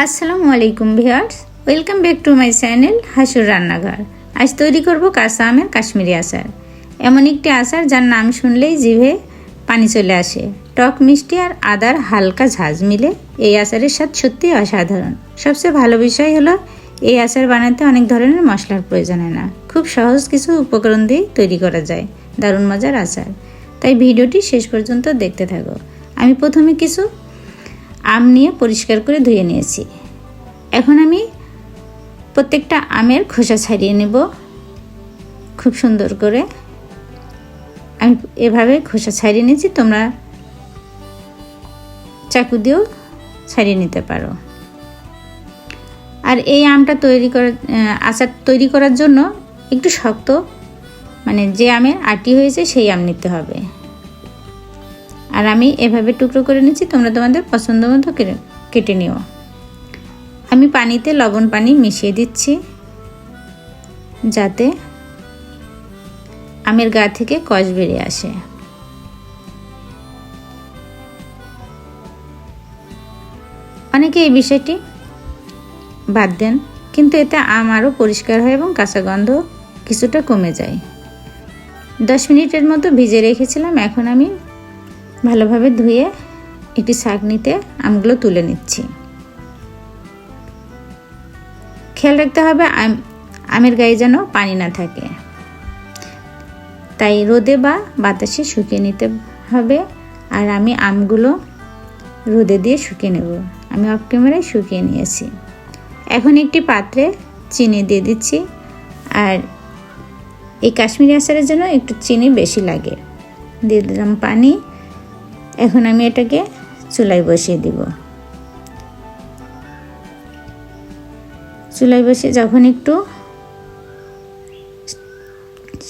আসসালামু আলাইকুম viewers, welcome back to my channel হাসুর রান্নাঘর। আজ তৈরি করব কাঁচা আমের কাশ্মীরি আচার। এমন একটি আচার যার নাম শুনলেই জিভে পানি চলে আসে। টক মিষ্টি আর আদার হালকা ঝাঁজ মিলে এই আচারের স্বাদ সত্যিই অসাধারণ। সবচেয়ে ভালো বিষয় হলো এই আচার বানাতে অনেক ধরনের মশলার প্রয়োজন হয় না, খুব সহজ কিছু উপকরণ দিয়ে তৈরি করা যায় দারুণ মজার আচার। তাই ভিডিওটি শেষ পর্যন্ত দেখতে থাকো। আমি প্রথমে কিছু আম নিয়ে পরিষ্কার করে ধুয়ে নিয়েছি। এখন আমি প্রত্যেকটা আমের খোসা ছাড়িয়ে নেব খুব সুন্দর করে। আমি এভাবে খোসা ছাড়িয়ে নিয়েছি, তোমরা চাকু দিয়েও ছাড়িয়ে নিতে পারো। আর এই আমটা আচার তৈরি করার জন্য একটু শক্ত, মানে যে আমের আটি হয়েছে সেই আম নিতে হবে। আর আমি এভাবে টুকরো করে নিচ্ছি, তোমরা তোমাদের পছন্দ মতো কেটে নিও। আমি পানিতে লবণ পানি মিশিয়ে দিচ্ছি যাতে আমের গা থেকে কষ বেরিয়ে আসে। অনেকে এই বিষয়টি বাদ দেন, কিন্তু এতে আম আরও পরিষ্কার হয় এবং কাঁচা গন্ধ কিছুটা কমে যায়। 10 মিনিটের মতো ভিজে রেখেছিলাম। এখন আমি ভালোভাবে ধুয়ে একটি ছাঁকনিতে আমগুলো তুলে নিচ্ছি। খেয়াল রাখতে হবে আমের গায়ে যেন পানি না থাকে, তাই রোদে বা বাতাসে শুকিয়ে নিতে হবে। আর আমি আমগুলো রোদে দিয়ে শুকিয়ে নেব। আমি অফ ক্যামেরায় শুকিয়ে নিয়েছি। এখন একটি পাত্রে চিনি দিয়ে দিচ্ছি। আর এই কাশ্মীরি আচারের জন্য একটু চিনি বেশি লাগে। দিয়ে দিলাম পানি। এখন আমি এটাকে চুলায় বসিয়ে দিব। চুলায় বসিয়ে যখন একটু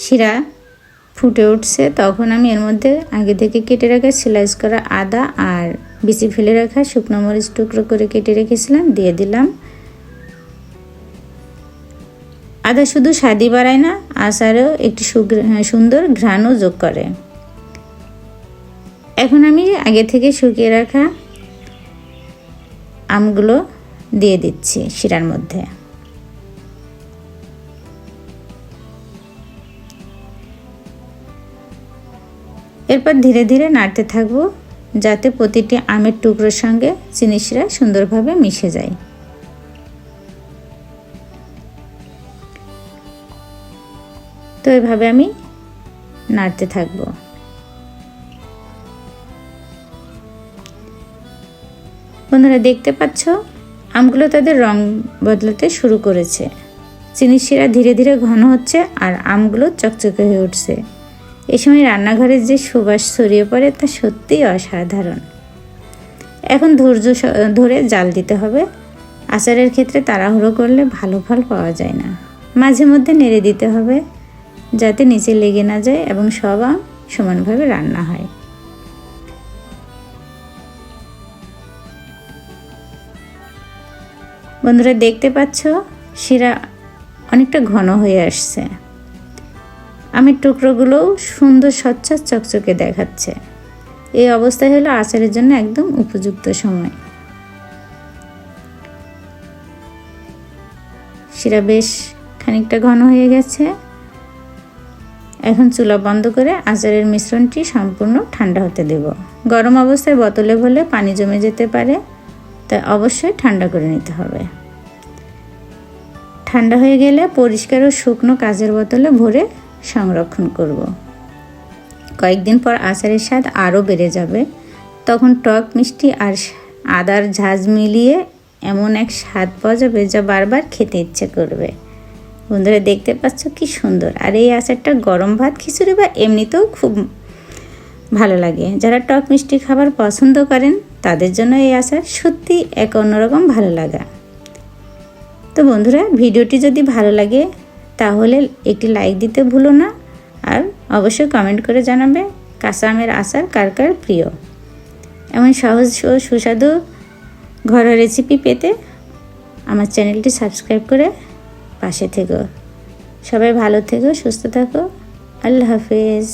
শিরা ফুটে উঠছে, তখন আমি এর মধ্যে আগে থেকে কেটে রাখা স্লাইস করা আদা আর বিচি ফেলে রাখা শুকনো মরিচ টুকরো করে কেটে রেখেছিলাম দিয়ে দিলাম। আদা শুধু স্বাদই বাড়ায় না, আচারেও একটি সুন্দর ঘ্রাণও যোগ করে। এখন আমি আগে থেকে শুকিয়ে রাখা আমগুলো দিয়ে দিচ্ছি শিরার মধ্যে। এরপর ধীরে ধীরে নাড়তে থাকবো যাতে প্রতিটি আমের টুকরোর সঙ্গে চিনি শিরা সুন্দরভাবে মিশে যায়। তো এভাবে আমি নাড়তে থাকবো। বন্ধুরা দেখতে পাচ্ছ আমগুলো তাদের রং বদলাতে শুরু করেছে। চিনি শিরা ধীরে ধীরে ঘন হচ্ছে আর আমগুলো চকচকে হয়ে উঠছে। এই সময় রান্নাঘরের যে সুবাস ছড়িয়ে পড়ে তা সত্যিই অসাধারণ। এখন ধৈর্য ধরে জাল দিতে হবে। আচারের ক্ষেত্রে তাড়াহুড়ো করলে ভালো ফল পাওয়া যায় না। মাঝে মধ্যে নেড়ে দিতে হবে যাতে নিচে লেগে না যায় এবং সব আম সমানভাবে রান্না হয়। বন্ধুরা দেখতে পাচ্ছ শিরা অনেকটা ঘন হয়ে আসছে। আমের টুকরোগুলোও সুন্দর স্বচ্ছ চকচকে দেখাচ্ছে। এই অবস্থায় হলো আচারের জন্য একদম উপযুক্ত সময়। শিরা বেশ খানিকটা ঘন হয়ে গেছে। এখন চুলা বন্ধ করে আচারের মিশ্রণটি সম্পূর্ণ ঠান্ডা হতে দেব। গরম অবস্থায় বোতলে ভরলে পানি জমে যেতে পারে, তাই অবশ্যই ঠান্ডা করে নিতে হবে। ঠান্ডা হয়ে গেলে পরিষ্কার ও শুকনো কাচের বোতলে ভরে সংরক্ষণ করব। কয়েকদিন পর আচারের স্বাদ আরও বেড়ে যাবে। তখন টক মিষ্টি আর আদার ঝাঁজ মিলিয়ে এমন এক স্বাদ পাওয়া যাবে যা বারবার খেতে ইচ্ছে করবে। বন্ধুরা দেখতে পাচ্ছ কি সুন্দর। আর এই আচারটা গরম ভাত, খিচুড়ি বা এমনিতেও খুব ভালো লাগে। যারা টক মিষ্টি খাবার পছন্দ করেন তাদের জন্য এই আচার সত্যি এক অন্যরকম ভালো লাগা। তো বন্ধুরা ভিডিওটি যদি ভালো লাগে তাহলে একটি লাইক দিতে ভুলো না। আর অবশ্যই কমেন্ট করে জানাবে কাঁচা আমের আচার কার কার প্রিয়। এমন সহজ ও সুস্বাদু ঘরোয়া রেসিপি পেতে আমার চ্যানেলটি সাবস্ক্রাইব করে পাশে থেকো। সবাই ভালো থেকো, সুস্থ থাকো। আল্লাহ হাফেজ।